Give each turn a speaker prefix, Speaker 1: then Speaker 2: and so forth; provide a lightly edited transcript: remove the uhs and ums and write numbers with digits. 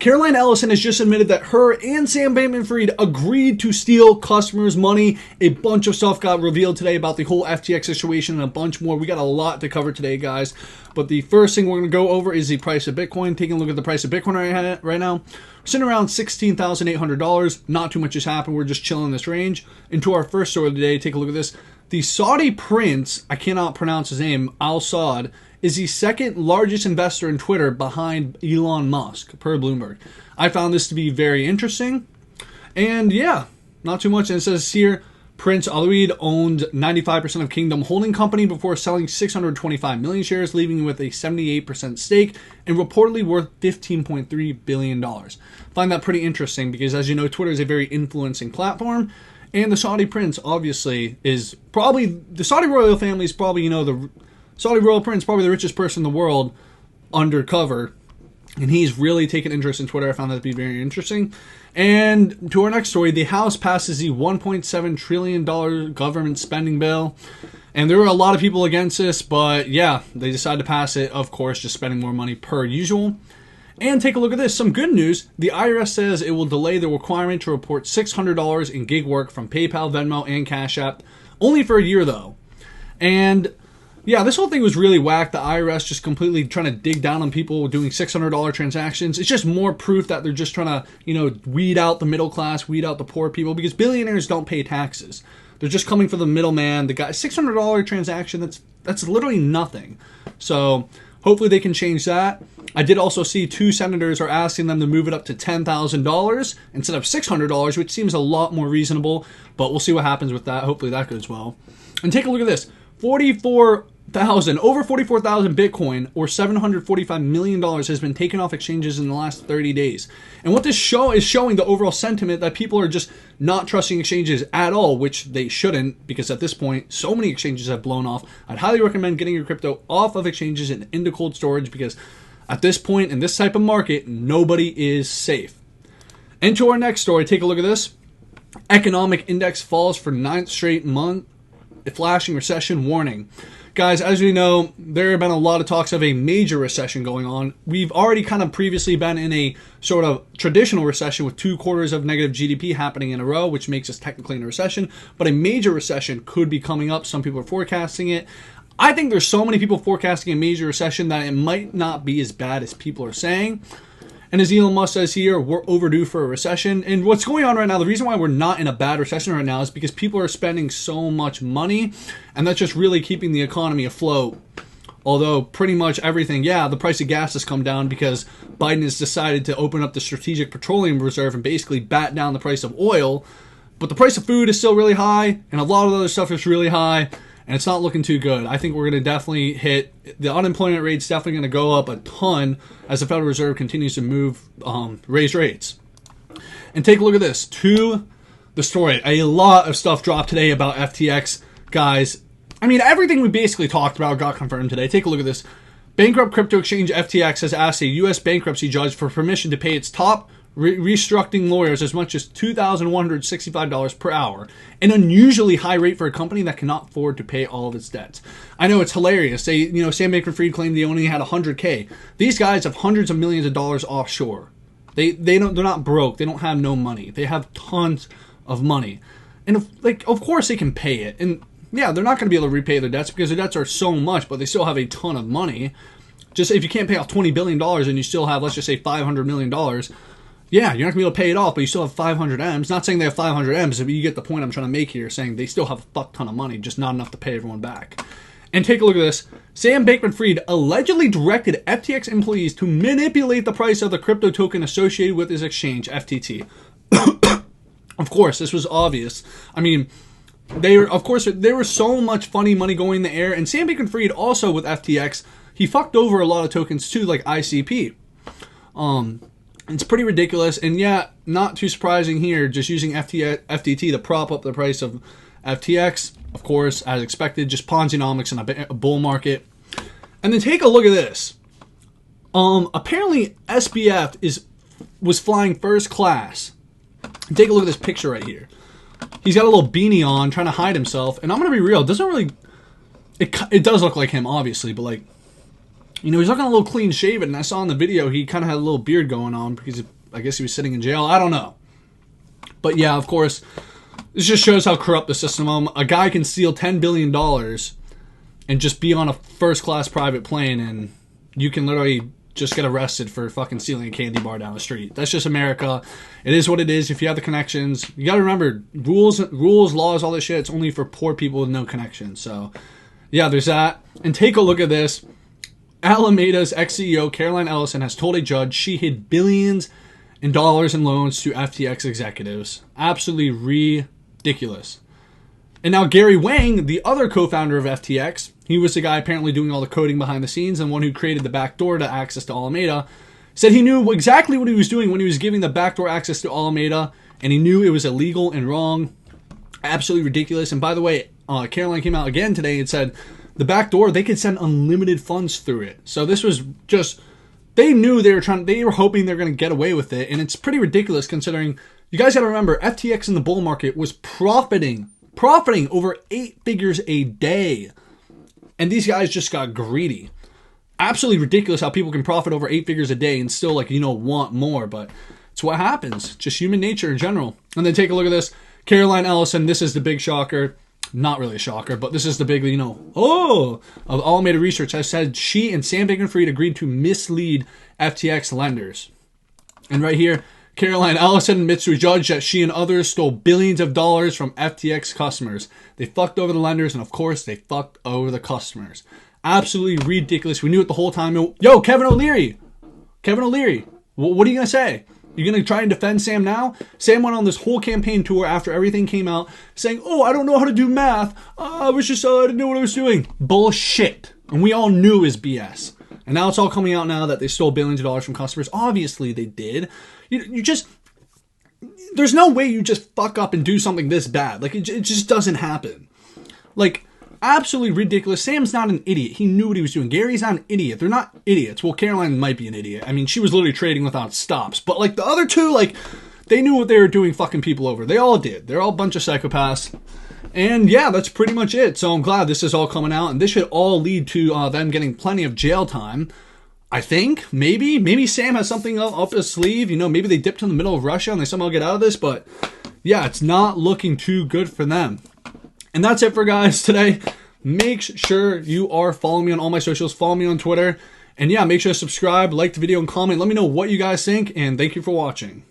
Speaker 1: Caroline Ellison has just admitted that her and Sam Bankman-Fried agreed to steal customers' money. A bunch of stuff got revealed today about the whole FTX situation and a bunch more. We got a lot to cover today, guys. But the first thing we're going to go over is the price of Bitcoin. Taking a look at the price of Bitcoin right now. We're sitting around $16,800. Not too much has happened. We're just chilling in this range. Into our first story of the day, take a look at this. The Saudi prince, I cannot pronounce his name, Al Saud, is the second largest investor in Twitter behind Elon Musk, per Bloomberg. I found this to be very interesting. And yeah, not too much. And it says here, Prince Alwaleed owned 95% of Kingdom Holding Company before selling 625 million shares, leaving him with a 78% stake and reportedly worth $15.3 billion. Find that pretty interesting because, as you know, Twitter is a very influencing platform. And the Saudi prince, obviously, is probably, the Saudi royal family is probably, the Saudi royal prince, probably the richest person in the world undercover. And he's really taken interest in Twitter. I found that to be very interesting. And to our next story, the House passes the $1.7 trillion government spending bill. And there were a lot of people against this, but yeah, they decided to pass it, of course, just spending more money per usual. And take a look at this. Some good news. The IRS says it will delay the requirement to report $600 in gig work from PayPal, Venmo, and Cash App. Only for a year, though. And yeah, this whole thing was really whack. The IRS just completely trying to dig down on people doing $600 transactions. It's just more proof that they're just trying to, weed out the middle class, weed out the poor people, because billionaires don't pay taxes. They're just coming for the middleman. The guy, $600 transaction, that's literally nothing. So hopefully they can change that. I did also see 2 senators are asking them to move it up to $10,000 instead of $600, which seems a lot more reasonable, but we'll see what happens with that. Hopefully that goes well. And take a look at this. Over 44,000 Bitcoin, or $745 million, has been taken off exchanges in the last 30 days. And what this show is showing the overall sentiment that people are just not trusting exchanges at all, which they shouldn't, because at this point, so many exchanges have blown off. I'd highly recommend getting your crypto off of exchanges and into cold storage, because at this point in this type of market, nobody is safe. And to our next story, take a look at this. Economic index falls for 9th straight month, flashing recession warning. Guys, as we know, there have been a lot of talks of a major recession going on. We've already kind of previously been in a sort of traditional recession with 2 quarters of negative GDP happening in a row, which makes us technically in a recession. But a major recession could be coming up. Some people are forecasting it. I think there's so many people forecasting a major recession that it might not be as bad as people are saying. And as Elon Musk says here, we're overdue for a recession. And what's going on right now, the reason why we're not in a bad recession right now is because people are spending so much money, and that's just really keeping the economy afloat. Although pretty much everything, the price of gas has come down because Biden has decided to open up the Strategic Petroleum Reserve and basically bat down the price of oil. But the price of food is still really high, and a lot of other stuff is really high. And it's not looking too good. I think we're going to definitely hit, the unemployment rate's definitely going to go up a ton as the Federal Reserve continues to raise rates. And take a look at this. To the story. A lot of stuff dropped today about FTX. Guys, I mean, everything we basically talked about got confirmed today. Take a look at this. Bankrupt crypto exchange FTX has asked a U.S. bankruptcy judge for permission to pay its top restructuring lawyers as much as $2,165 per hour, an unusually high rate for a company that cannot afford to pay all of its debts. I know it's hilarious. Sam Bankman-Fried claimed they only had $100K. These guys have hundreds of millions of dollars offshore. They're not broke. They don't have no money. They have tons of money, and of course they can pay it. And yeah, they're not going to be able to repay their debts because their debts are so much, but they still have a ton of money. Just if you can't pay off $20 billion and you still have, let's just say, $500 million. Yeah, you're not going to be able to pay it off, but you still have 500 M's. Not saying they have 500 M's, but you get the point I'm trying to make here, saying they still have a fuck ton of money, just not enough to pay everyone back. And take a look at this. Sam Bankman-Fried allegedly directed FTX employees to manipulate the price of the crypto token associated with his exchange, FTT. Of course, this was obvious. I mean, there was so much funny money going in the air, and Sam Bankman-Fried also with FTX, he fucked over a lot of tokens too, like ICP. It's pretty ridiculous, and yeah, not too surprising here, just using FTT to prop up the price of FTX, of course, as expected, just Ponzi-nomics in a bull market. And then take a look at this. Apparently SBF was flying first class. And take a look at this picture right here. He's got a little beanie on, trying to hide himself, and I'm gonna be real, it doesn't really, it does look like him, obviously, but like, You know, he's looking a little clean shaven, and I saw in the video he kind of had a little beard going on because I guess he was sitting in jail. I don't know. But yeah, of course, this just shows how corrupt the system is. A guy can steal $10 billion and just be on a first-class private plane, and you can literally just get arrested for fucking stealing a candy bar down the street. That's just America. It is what it is. If you have the connections, you got to remember, rules, laws, all this shit, it's only for poor people with no connections. So, yeah, there's that. And take a look at this. Alameda's ex-CEO, Caroline Ellison, has told a judge she hid billions in dollars in loans to FTX executives. Absolutely ridiculous. And now Gary Wang, the other co-founder of FTX, he was the guy apparently doing all the coding behind the scenes and one who created the backdoor to access to Alameda, said he knew exactly what he was doing when he was giving the backdoor access to Alameda, and he knew it was illegal and wrong. Absolutely ridiculous. And by the way, Caroline came out again today and said the backdoor, they could send unlimited funds through it. So this was just, they knew they were hoping they're going to get away with it, and it's pretty ridiculous considering, you guys got to remember, FTX in the bull market was profiting over 8 figures a day. And these guys just got greedy. Absolutely ridiculous how people can profit over 8 figures a day and still, like, you know, want more. But it's what happens. Just human nature in general. And then take a look at this. Caroline Ellison, this is the big shocker. Not really a shocker, but this is the big, you know, of Alameda Research has said she and Sam Bankman-Fried agreed to mislead FTX lenders. And right here, Caroline Ellison admits to a judge that she and others stole billions of dollars from FTX customers. They fucked over the lenders, and of course, they fucked over the customers. Absolutely ridiculous. We knew it the whole time. Yo, Kevin O'Leary, what are you going to say? You're going to try and defend Sam now? Sam went on this whole campaign tour after everything came out saying, oh, I don't know how to do math. I didn't know what I was doing. Bullshit. And we all knew it was BS. And now it's all coming out now that they stole billions of dollars from customers. Obviously they did. You just, there's no way you just fuck up and do something this bad. Like, it just doesn't happen. Like, absolutely ridiculous. Sam's not an idiot. He knew what he was doing. Gary's not an idiot. They're not idiots. Well, Caroline might be an idiot. I mean, she was literally trading without stops. But, like, the other two, like, they knew what they were doing, fucking people over. They all did. They're all a bunch of psychopaths. And, yeah, that's pretty much it. So I'm glad this is all coming out. And this should all lead to them getting plenty of jail time. I think. Maybe Sam has something up his sleeve. You know, maybe they dipped in the middle of Russia and they somehow get out of this. But, yeah, it's not looking too good for them. And that's it for guys today. Make sure you are following me on all my socials. Follow me on Twitter. And, yeah, make sure to subscribe, like the video, and comment. Let me know what you guys think. And thank you for watching.